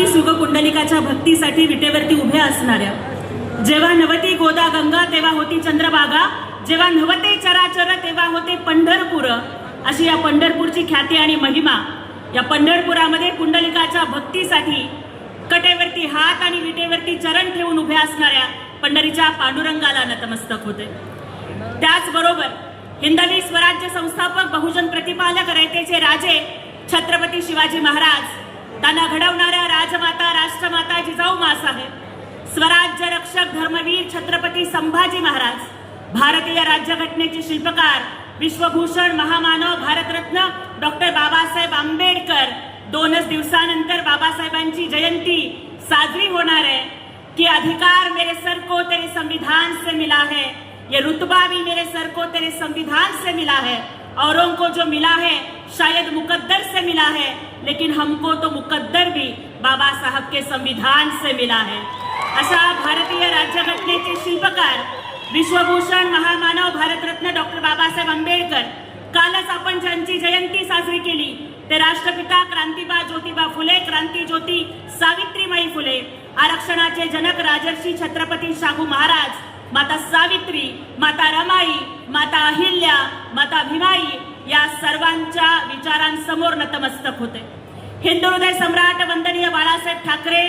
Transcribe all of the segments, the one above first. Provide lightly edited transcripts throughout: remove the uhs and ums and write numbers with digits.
28 युग कुंडलिकाच्या भक्तीसाठी विटेवरती उभ्या असणाऱ्या, जेव्हा नवती गोदा गंगा तेव्हा होती चंद्रभागा, जेव्हा नवते चराचर तेव्हा होते पंढरपूर, अशी या पंढरपूरची ख्याती आणि महिमा. या पंढरपुरामध्ये कुंडलिकाच्या भक्तीसाठी कटेवरती हात आणि विटेवरती चरण ठेवून उभ्या असणाऱ्या पंढरीच्या पांडुरंगाला नतमस्तक होते. त्याचबरोबर हिंदवी स्वराज्य संस्थापक, बहुजन प्रतिपालक, रयतेचे राजे छत्रपती शिवाजी महाराज, त्यांना घडवणाऱ्या राजमाता राष्ट्रमाता जिजाऊ माँसाहेब, स्वराज्य रक्षक धर्मवीर छत्रपती संभाजी महाराज, भारतीय राज्यघटनेचे शिल्पकार, विश्वभूषण महामानव भारतरत्न डॉक्टर बाबासाहेब आंबेडकर. 2च दिवसानंतर बाबासाहेबांची जयंती साजरी होणार आहे कि अधिकार मेरे सर को तेरे संविधान से मिला है, ये रुतबा भी मेरे सर को तेरे संविधान से मिला है, औरों को जो मिला है शायद मुकद्दर से मिला है, लेकिन हमको तो मुकद्दर भी बाबा साहब के संविधान से मिला है. अशा भारतीय राज्यघटनेचे शिल्पकार, विश्वभूषण महामानव भारतरत्न डॉक्टर बाबासाहेब आंबेडकर, कालच आपण ज्यांची जयंती साजरी केली ते राष्ट्रपिता क्रांतीबा ज्योतिबा फुले, क्रांतीज्योती सावित्रीबाई फुले, आरक्षणाचे जनक राजर्षी छत्रपती शाहू महाराज, माता सावित्री, माता रमाई, माता अहिल्या, माता भीमाई या सर्वांच्या विचारांसमोर नतमस्तक होते. हिंदू हृदय सम्राट वंदनीय बाळासाहेब ठाकरे,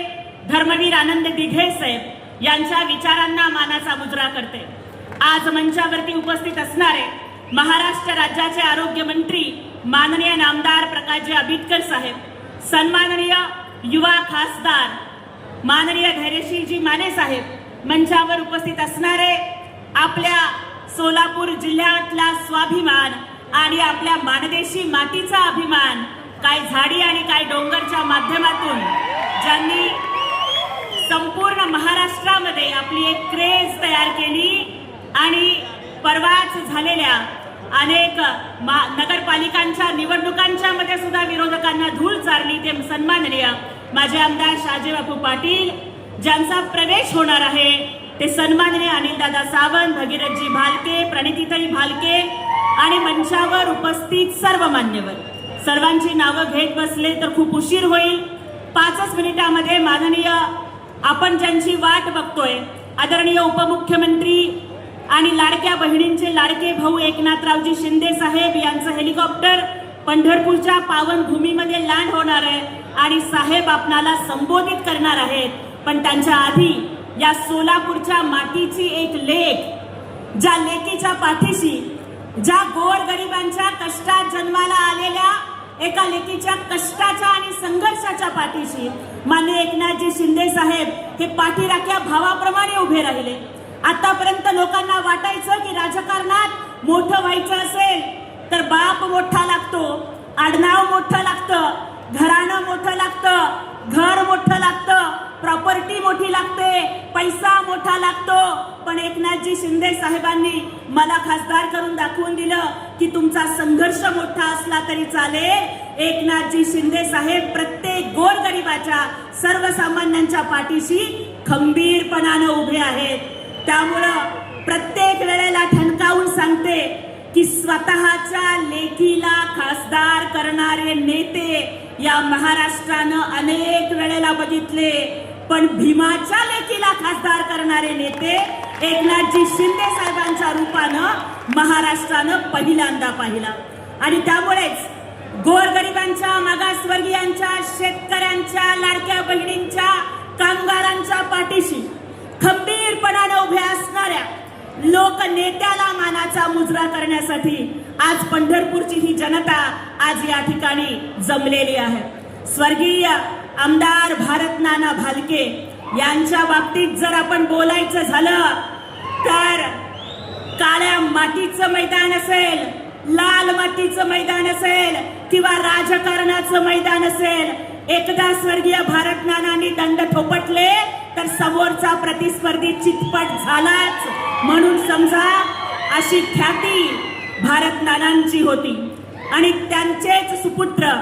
धर्मवीर आनंद दिघे साहेब यांच्या विचारांना मानाचा मुजरा करते. आज मंचावरती उपस्थित असणारे महाराष्ट्र राज्याचे आरोग्य मंत्री माननीय नामदार प्रकाशजी आंबेडकर साहेब, सन्माननीय युवा खासदार माननीय धैर्यशीलजी माने साहेब, मंचावर उपस्थित असणारे आपल्या सोलापूर जिल्ह्यातला स्वाभिमान आणि आपल्या माणदेशी मातीचा अभिमान, काय झाडी आणि काय डोंगरच्या माध्यमातून ज्यांनी संपूर्ण महाराष्ट्रामध्ये आपली एक क्रेज तयार केली आणि परवाच झालेल्या अनेक नगरपालिकांच्या निवडणुकांच्या मध्ये सुद्धा विरोधकांना धूळ चारली, ते सन्माननीय माझे आमदार शहाजीबापू पाटील, ज्यांचा प्रवेश होणार आहे ते सन्माननीय अनिलदादा सावंत, भगीरथजी भालके, प्रणितीताई भालके आणि मंचावर उपस्थित सर्व मान्यवर. सर्वांची नावं घेत बसले तर खूप उशीर होईल. 5च मिनिटांमध्ये माननीय आपण ज्यांची वाट बघतोय आदरणीय उपमुख्यमंत्री आणि लाडक्या बहिणींचे लाडके भाऊ एकनाथरावजी शिंदे साहेब यांचं हेलिकॉप्टर पंढरपूरच्या पावन भूमीमध्ये लँड होणार आहे आणि साहेब आपणाला संबोधित करणार आहेत. पण त्यांच्या आधी या सोलापूरच्या मातीची एक लेक, ज्या लेकीच्या पाठीशी, ज्या गोरगरिबांच्या कष्टात जन्माला आलेल्या एका लेकीच्या कष्टाच्या आणि संघर्षाच्या पाठीशी माननीय एकनाथजी शिंदे साहेब हे पाठीराख्या भावाप्रमाणे उभे राहिले. आतापर्यंत लोकांना वाटायचं की राजकारणात मोठं व्हायचं असेल तर बाप मोठा लागतो, आडनाव मोठं लागतं, घराणं मोठं लागतं, घर मोठं लागतं, प्रॉपर्टी मोठी लागते, पैसा मोठा लागतो. पण एकनाथजी शिंदे साहेबांनी मला खासदार करून दाखवून दिलं की तुमचा संघर्ष मोठा असला तरी चालेल. एकनाथजी शिंदे साहेब प्रत्येक गोरगरिबाच्या, सर्वसामान्यांच्या पाठीशी खंबीरपणानं उभे आहेत. त्यामुळं प्रत्येक वेळेला ठणकावून सांगते की स्वतःच्या लेकीला खासदार करणारे नेते या महाराष्ट्रानं अनेक वेळेला बघितले, पण भीमाच्या लेकीला खासदार करणारे नेते एकनाथजी शिंदे साहेबांच्या रूपानं महाराष्ट्रानं पहिल्यांदा पाहिला. आणि त्यामुळेच गोरगरिबांच्या, मागासवर्गीयांच्या, शेतकऱ्यांच्या, लाडक्या बहिणींच्या, कामगारांच्या पाठीशी खंबीरपणाने उभ्या असणाऱ्या लोकनेत्याला मानाचा मुजरा करण्यासाठी आज पंढरपूरची ही जनता आज या ठिकाणी जमलेली आहे. स्वर्गीय आमदार भारत नाना भालके यांच्या बाबतीत जर आपण बोलायचं झालं तर काळ्या मातीचं मैदान असेल, लाल मातीचं मैदान असेल किंवा राजकारणाचं मैदान असेल, एकदा स्वर्गीय भारत नानांनी दंड थोपटले तर समोरचा प्रतिस्पर्धी चितपट झालाच म्हणून समजा. अशी ख्याती भारत नानांची होती. आणि त्यांचेच सुपुत्र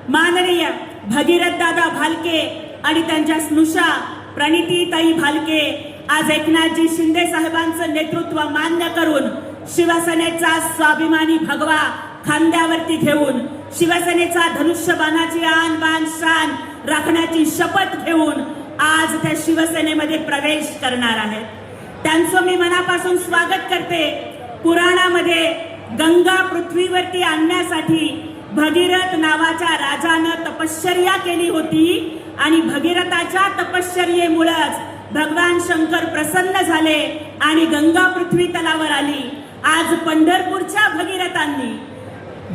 माननीय भगीरथ दादा भालके आणि त्यांच्या स्नुषा प्रणितीताई भालके आज एकनाथजी शिंदे साहेबांचं नेतृत्व मान्य करून शिवसेनेचा स्वाभिमानी भगवा खांद्यावरती घेऊन शिवसेनेचा धनुष्यबाणाची आन बान शान राखण्याची शपथ घेऊन आज त्या शिवसेनेमध्ये प्रवेश करणार आहेत. त्यांचं मी मनापासून स्वागत करते. पुराणामध्ये गंगा पृथ्वीवरती आणण्यासाठी भगीरथ नावाच्या राजानं तपश्चर्या केली होती आणि भगीरथाच्या तपश्चर्येमुळेच भगवान शंकर प्रसन्न झाले आणि गंगा पृथ्वी तलावर आली. आज पंढरपूरच्या भगीरथांनी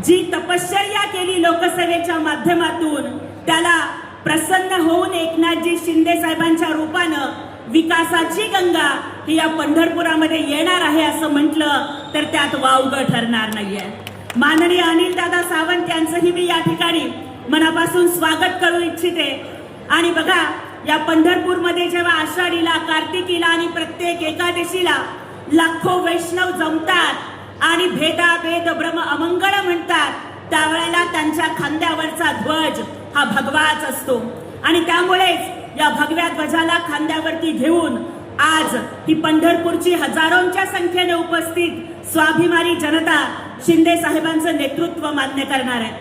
जी तपश्चर्या केली लोकसेवेच्या माध्यमातून त्याला प्रसन्न होऊन एकनाथजी शिंदे साहेबांच्या रूपानं विकासाची गंगा ही या पंढरपुरामध्ये येणार आहे असं म्हटलं तर त्यात वावगं ठरणार नाहीये. माननीय अनिलदादा सावंत यांचंही मी या ठिकाणी मनापासून स्वागत करू इच्छिते. आणि बघा, या पंढरपूरमध्ये जेव्हा आषाढीला, कार्तिकीला आणि प्रत्येक एकादशीला लाखो वैष्णव जमतात आणि भेदाभेद ब्रह्म अमंगळ म्हणतात, त्यावेळेला त्यांच्या खांद्यावरचा ध्वज हा भगवाच असतो. आणि त्यामुळेच या भगव्या ध्वजाला खांद्यावरती घेऊन आज ही पंढरपूरची हजारोंच्या संख्येने उपस्थित स्वाभिमानी जनता शिंदे साहेबांचं नेतृत्व मान्य करणार आहे.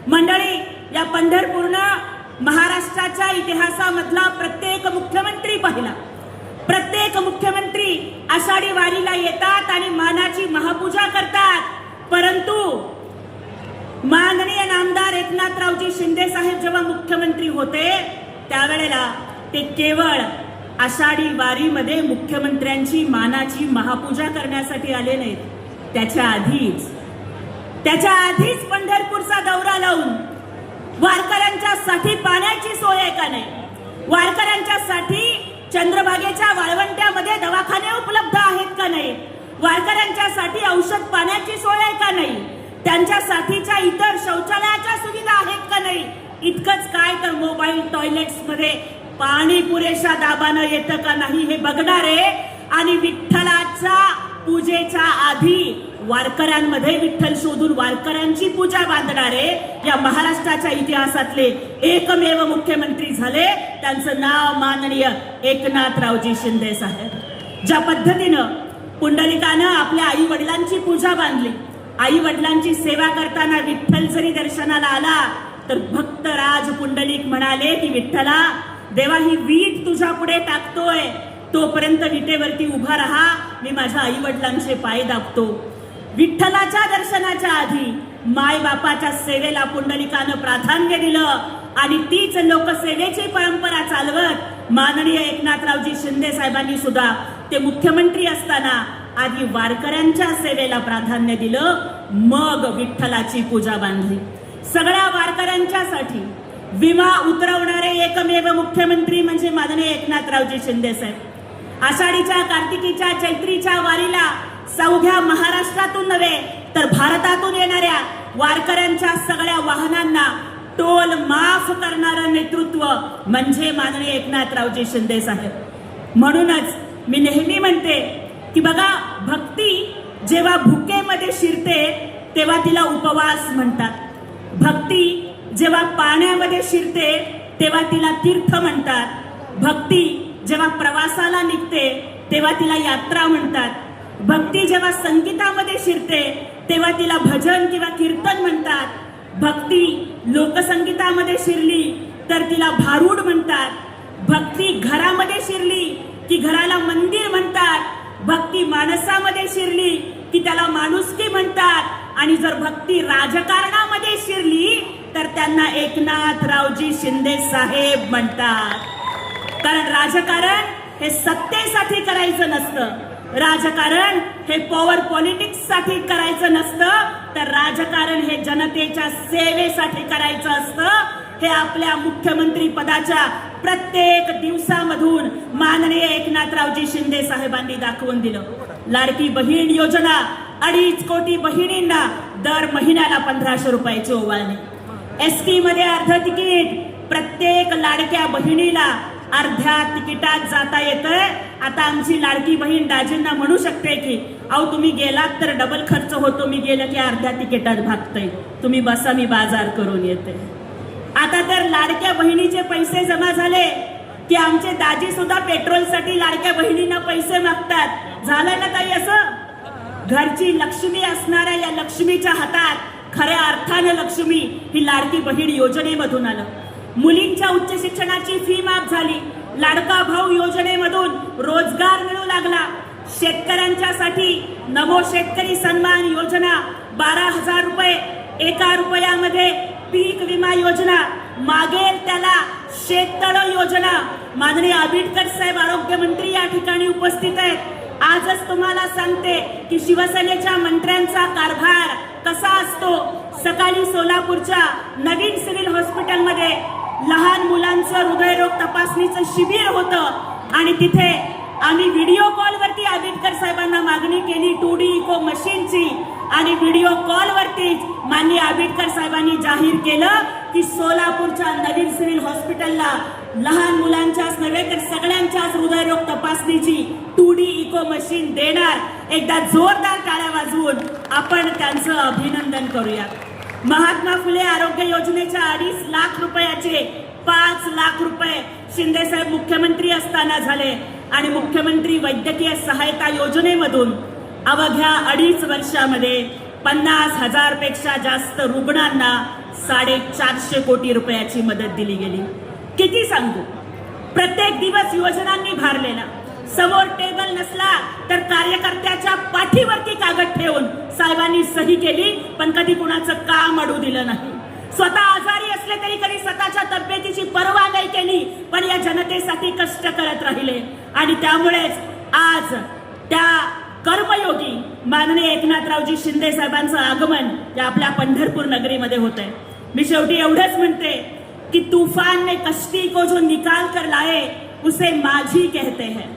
मंडळी, या पंढरपूरनं महाराष्ट्राच्या इतिहासामधला प्रत्येक मुख्यमंत्री पाहिला. प्रत्येक मुख्यमंत्री आषाढी वारीला येतात आणि मानाची महापूजा करतात. परंतु माननीय नामदार एकनाथरावजी शिंदे साहेब जेव्हा मुख्यमंत्री होते त्यावेळेला ते केवळ आषाढी वारीमध्ये मुख्यमंत्र्यांची मानाची महापूजा करण्यासाठी आले नाहीत. त्याच्या आधीच पंढरपूरचा दौरा लावून वारकऱ्यांच्यासाठी पाण्याची सोय आहे का नाही, वारकऱ्यांच्यासाठी चंद्रभागेच्या वाळवंट्यामध्ये दवाखाने उपलब्ध आहेत का नाही, वारकऱ्यांच्यासाठी औषध पाण्याची सोय आहे का नाही, त्यांच्यासाठीच्या इतर शौचालयाच्या सुविधा आहेत का नाही, इतकंच काय तर मोबाईल टॉयलेट्स मध्ये पाणी पुरेशा दाबानं येतं का नाही हे बघणारे आणि विठ्ठलाच्या पूजेच्या आधी वारकऱ्यांमध्ये विठ्ठल शोधून वारकऱ्यांची पूजा बांधणारे या महाराष्ट्राच्या इतिहासातले एकमेव मुख्यमंत्री झाले. त्यांचं नाव माननीय एकनाथरावजी शिंदे साहेब. ज्या पद्धतीनं पुंडलिकानं आपल्या आई वडिलांची पूजा बांधली, आई वडिलांची सेवा करताना विठ्ठल जरी दर्शनाला आला तर भक्त राज पुंडलिक म्हणाले की विठ्ठला देवा, ही वीट तुझ्या पुढे टाकतोय, तोपर्यंत विटेवरती उभा राहा, मी माझ्या आई वडिलांचे पाय दाबतो. विठ्ठलाच्या दर्शनाच्या आधी माय बापाच्या सेवेला पुंडलिकानं प्राधान्य दिलं आणि तीच लोकसेवेची परंपरा चालवत माननीय एकनाथरावजी शिंदे साहेबांनी सुद्धा ते मुख्यमंत्री असताना आधी वारकऱ्यांच्या सेवेला प्राधान्य दिलं, मग विठ्ठलाची पूजा बांधली. सगळ्या वारकऱ्यांच्यासाठी विमा उतरवणारे एकमेव मुख्यमंत्री म्हणजे माननीय एकनाथरावजी शिंदे साहेब. आषाढीच्या, कार्तिकीच्या, चैत्रीच्या वारीला सौघ्या महाराष्ट्रातून नव्हे तर भारतातून येणाऱ्या वारकऱ्यांच्या सगळ्या वाहनांना टोल माफ करणारं नेतृत्व म्हणजे माननीय एकनाथरावजी शिंदे साहेब. म्हणूनच मी नेहमी म्हणते की बघा, भक्ती जेव्हा भुकेमध्ये शिरते तेव्हा तिला उपवास म्हणतात. भक्ती जेव्हा पाण्यामध्ये शिरते तेव्हा तिला तीर्थ म्हणतात. भक्ती जेव्हा प्रवासाला निघते तेव्हा तिला यात्रा म्हणतात. भक्ती जेव्हा संगीतामध्ये शिरते तेव्हा तिला भजन किंवा कीर्तन म्हणतात. भक्ती लोकसंगीतामध्ये शिरली तर तिला भारूड म्हणतात. भक्ती घरामध्ये शिरली की घराला मंदिर म्हणतात. भक्ती माणसामध्ये शिरली की त्याला माणुसकी म्हणतात. आणि जर भक्ती राजकारणामध्ये शिरली तर त्यांना एकनाथरावजी शिंदे साहेब म्हणतात. कारण राजकारण हे सत्तेसाठी करायचं नसतं, राजकारण हे पॉवर पॉलिटिक्स साठी करायचं नसतं, तर राजकारण हे जनतेच्या सेवेसाठी करायचं असतं. हे आपल्या मुख्यमंत्री पदाच्या प्रत्येक दिवसामधून माननीय एकनाथरावजी शिंदे साहेबांनी दाखवून दिलं. लाडकी बहीण योजना 2.5 कोटी बहिणींना दर महिन्याला 1500 रुपयाची ओवाळणी. एसटी मध्ये अर्ध तिकीट, प्रत्येक लाडक्या बहिणीला अर्ध्या तिकिटात जाता येतंय. आता आमची लाडकी बहीण दाजींना म्हणू शकते की अहो तुम्ही गेलात तर डबल खर्च होतो, मी गेलं की अर्ध्या तिकिटात भागतय, तुम्ही बसा मी बाजार करून येते. आता तर लाडक्या बहिणीचे पैसे जमा झाले की आमचे दाजी सुद्धा पेट्रोलसाठी लाडक्या बहिणींना पैसे मागतात. झालंय ना ताई असं? घरची लक्ष्मी असणाऱ्या या लक्ष्मीच्या हातात खऱ्या अर्थाने लक्ष्मी ही लाडकी बहीण योजनेमधून आलं. मुलींच्या उच्च शिक्षणाची फी माफ झाली, लाडका भाऊ योजनेमधून रोजगार मिळू लागला, शेतकऱ्यांच्यासाठी नमो शेतकरी सन्मान योजना 12,000 रुपये, 1 रुपयामध्ये पीक विमा योजना, मागेल त्याला शेततळ योजना. माननीय आबिटकर साहेब आरोग्यमंत्री या ठिकाणी उपस्थित आहेत. आजच तुम्हाला सांगते की शिवसेनेच्या मंत्र्यांचा कारभार कसा असतो. सकाळी सोलापूरच्या नवीन सिव्हिल हॉस्पिटलमध्ये लहान मुलांचं हृदयरोग तपासणीचं शिबिर होतं आणि तिथे आम्ही व्हिडिओ कॉलवरती आबिटकर साहेबांना मागणी केली 2D इको मशीनची आणि व्हिडिओ कॉलवरतीच माननीय आबिटकर साहेबांनी जाहीर केलं की सोलापूरच्या नवीन सिव्हिल हॉस्पिटलला लहान मुलांच्याच नव्हे तर सगळ्यांच्याच हृदयरोग तपासणीची 2D इको मशीन देणार. एकदा जोरदार टाळ्या वाजवून आपण त्यांचं अभिनंदन करूया. महात्मा फुले आरोग्य योजनेच्या 2.5 लाख रुपयाचे 5 लाख रुपये शिंदे साहेब मुख्यमंत्री असताना झाले आणि मुख्यमंत्री वैद्यकीय सहायता योजनेमधून अवघ्या 2.5 वर्षामध्ये 50,000 पेक्षा जास्त रुग्णांना 450 कोटी रुपयाची मदत दिली गेली. किती सांगू, प्रत्येक दिवस योजनांनी भारलेला. समोर टेबल नसला तर कार्यकर्त्याच्या पाठीवरती कागद ठेवून साहेबांनी सही केली, पण कधी कुणाचं काम अडू दिलं नाही. स्वतः आजारी असले तरी कधी स्वतःच्या तब्येतीची पर्वा नाही केली, पण या जनतेसाठी कष्ट करत राहिले आणि त्यामुळेच आज त्या कर्मयोगी माननीय एकनाथरावजी शिंदे साहेबांचं आगमन या आपल्या पंढरपूर नगरीमध्ये होत आहे. मी शेवटी एवढंच म्हणते कि तूफान ने कश्ती को जो निकाल कर लाए उसे माझी कहते हैं.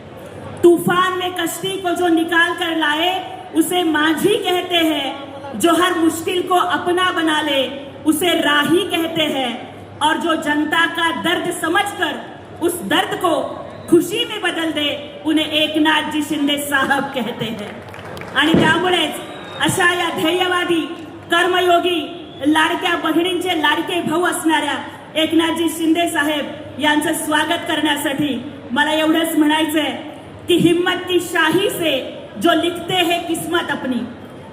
तूफान ने कश्ती को जो निकाल कर लाए उसे माझी कहते हैं. जो हर मुश्किल को अपना बना ले उसे राही कहते हैं. और जो जनता का दर्द समझकर उस दर्द को खुशी में बदल दे उन्हें एकनाथ जी शिंदे साहब कहते हैं. आणि त्यामुळेच अशा या ध्येयवादी कर्मयोगी लाडक्या बहिणींचे लाडके भाऊ असणाऱ्या एकनाथजी शिंदे साहेब यांचं स्वागत करण्यासाठी मला एवढंच म्हणायचंय कि हिम्मत की शाही से जो लिखते हैं किस्मत अपनी,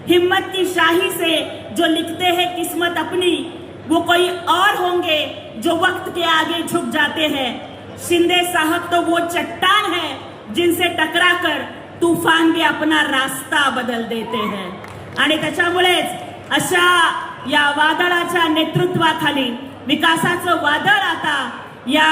हिम्मत की शाही से जो लिखते हैं किस्मत अपनी, वो कोई और होंगे जो वक्त के आगे झुक जाते हैं. शिंदे साहब तो वो चट्टान है जिनसे टकराकर तूफान भी अपना रास्ता बदल देते हैं. आणि त्याच्यामुळेच अशा या वादळाच्या नेतृत्वाखाली विकासाचं वादळ आता या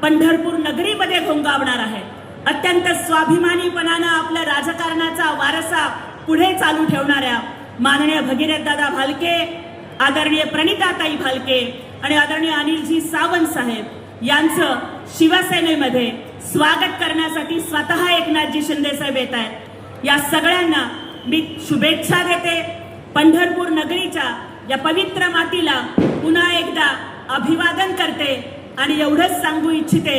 पंढरपूर नगरीमध्ये घोंगावणार आहे. अत्यंत स्वाभिमानीपणानं आपल्या राजकारणाचा वारसा पुढे चालू ठेवणाऱ्या माननीय भगीरथ दादा भालके, आदरणीय प्रणिताताई भालके आणि आदरणीय अनिलजी सावंत साहेब यांचं शिवसेनेमध्ये स्वागत करण्यासाठी स्वतः एकनाथजी शिंदे साहेब येत आहेत. या सगळ्यांना मी शुभेच्छा देते. पंढरपूर नगरीच्या या पवित्र मातीला पुन्हा एकदा अभिवादन करते आणि एवढंच सांगू इच्छिते,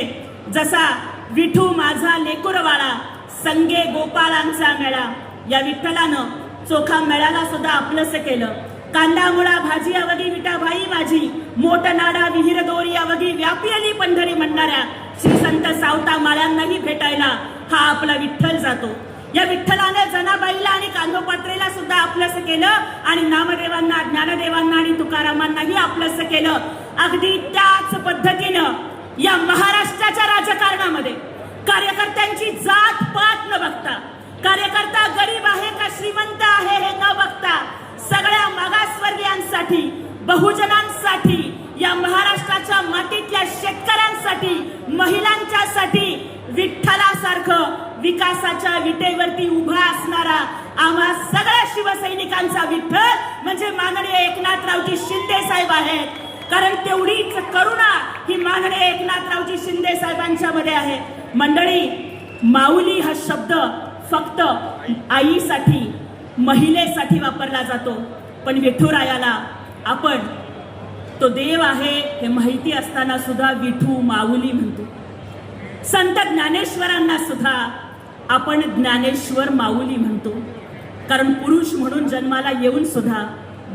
जसा विठू माझा लेकुरवाळा संगे गोपाळांचा मेळा, या विठ्ठलानं चोखा मेळाला सुद्धा आपलंसं केलं. कांदा मुळा भाजी अवघी विठाबाई माझी, मोठ नाडा विहीर दोरी अवघी व्यापियली पंढरी म्हणणाऱ्या श्री संत सावता माळ्यांनाही भेटायला हा आपला विठ्ठल जातो. या विठ्ठलाने जनाबाईला आणि कांदोपात्रेला सुद्धा आपलंसं केलं आणि नामदेवांना, ज्ञानदेवांना आणि तुकारामांनाही आपलंसं केलं. अगदी त्याच पद्धतीनं या महाराष्ट्राच्या राजकारणामध्ये कार्यकर्त्यांची जात पात न बघता, कार्यकर्ता गरीब आहे का श्रीमंत आहे हे न बघता, सगळ्या मागासवर्गीयांसाठी, बहुजनांसाठी, या महाराष्ट्राच्या मातीतल्या शेतकऱ्यांसाठी, महिलांच्यासाठी विठ्ठलासारखं विकासाच्या विटेवरती उभा असणारा आम्हा सगळ्या शिवसैनिकांचा विठ्ठल म्हणजे माननीय एकनाथरावजी शिंदे साहेब आहेत. कारण तेवढीच करुणा ही माननीय एकनाथरावजी शिंदे साहेबांच्या मध्ये आहे. मंडळी, माऊली हा शब्द फक्त आईसाठी, महिलेसाठी वापरला जातो, पण विठुरायाला आपण तो देव आहे हे माहिती असताना सुद्धा विठू माऊली म्हणतो. संत ज्ञानेश्वरांना सुद्धा आपण ज्ञानेश्वर माऊली म्हणतो. कारण पुरुष म्हणून जन्माला येऊन सुद्धा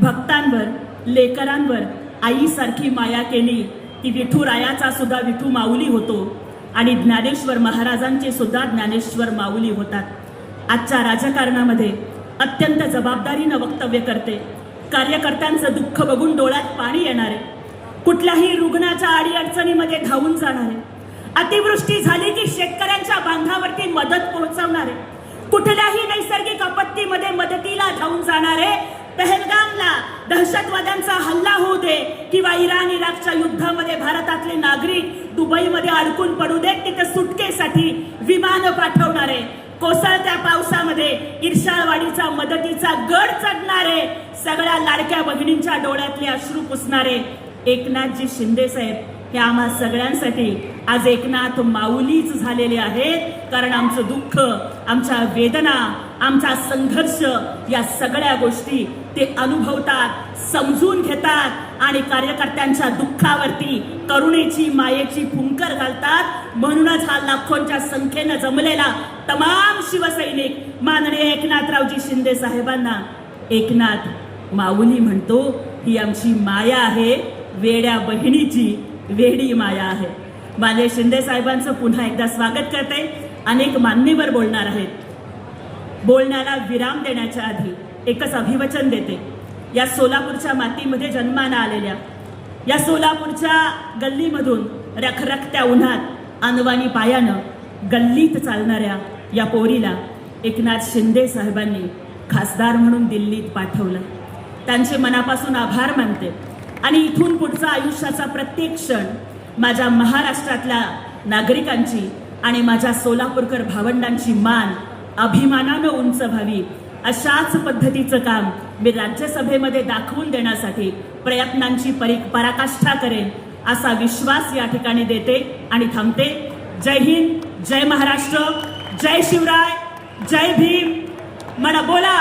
भक्तांवर, लेकरांवर आईसारखी माया केली की विठुरायाचा सुद्धा विठू माऊली होतो आणि ज्ञानेश्वर महाराजांचे सुद्धा ज्ञानेश्वर माऊली होतात. आजच्या राजकारणामध्ये अत्यंत जबाबदारीनं वक्तव्य करते. कार्यकर्त्यांचं दुःख बघून डोळ्यात पाणी येणारे, कुठल्याही रुग्णाच्या अडीअडचणीमध्ये धावून जाणारे, अतिवृष्टी झाली की शेतकऱ्यांच्या बांधावरती मदत पोहोचवणारे, कुठल्याही नैसर्गिक आपत्तीमध्ये मदतीला धावून जाणारे, पहलगामला दहशतवाद्यांचा हल्ला होऊ दे किंवा इराण इराकच्या युद्धामध्ये भारतातले नागरिक दुबईमध्ये अडकून पडू देत, तिथे सुटकेसाठी विमान पाठवणारे, कोसळत्या पावसामध्ये इर्षाळवाडीचा मदतीचा गड चढणारे, सगळ्या लाडक्या बहिणींच्या डोळ्यातले अश्रू पुसणारे एकनाथजी शिंदे साहेब हे आम्हा सगळ्यांसाठी आज एकनाथ माऊलीच झालेले आहेत. कारण आमचं दुःख, आमच्या वेदना, आमचा संघर्ष या सगळ्या गोष्टी ते अनुभवतात, समजून घेतात आणि कार्यकर्त्यांच्या दुःखावरती करुणेची, मायेची फुंकर घालतात. म्हणूनच हा लाखोंच्या संख्येनं जमलेला तमाम शिवसैनिक माननीय एकनाथरावजी शिंदे साहेबांना एकनाथ माऊली म्हणतो. ही आमची माया आहे, वेड्या बहिणीची वेडी माया आहे. माननीय शिंदे साहेबांचं पुन्हा एकदा स्वागत करते. अनेक मान्यवर बोलणार आहेत. बोलण्याला विराम देण्याच्या आधी एकच अभिवचन देते. या सोलापूरच्या मातीमध्ये जन्माला आलेल्या, या सोलापूरच्या गल्लीमधून रखरखत्या उन्हात अनवाणी पायानं गल्लीत चालणाऱ्या या पोरीला एकनाथ शिंदे साहेबांनी खासदार म्हणून दिल्लीत पाठवलं. त्यांचे मनापासून आभार मानते आणि इथून पुढचा आयुष्याचा प्रत्येक क्षण माझ्या महाराष्ट्रातल्या नागरिकांची आणि माझ्या सोलापूरकर भावंडांची मान अभिमानानं उंच व्हावी, अशाच पद्धतीचं काम मी राज्यसभेमध्ये दाखवून देण्यासाठी प्रयत्नांची पराकाष्ठा करेन असा विश्वास या ठिकाणी देते आणि थांबते. जय हिंद, जय महाराष्ट्र, जय शिवराय, जय भीम. म्हणा बोला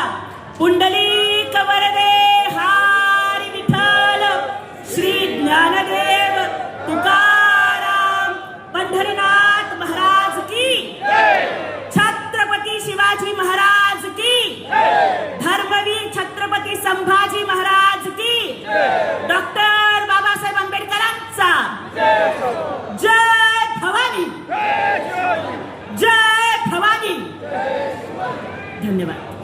पुंडलिक वरदे हरी विठ्ठल, श्री ज्ञानदेव तुकाराम, पंढरीनाथ महाराज की, छत्रपती शिवाजी महाराज की, धर्मवीर छत्रपती संभाजी महाराज की, डॉक्टर बाबासाहेब आंबेडकरांचा जय भवानी, जय भवानी. धन्यवाद.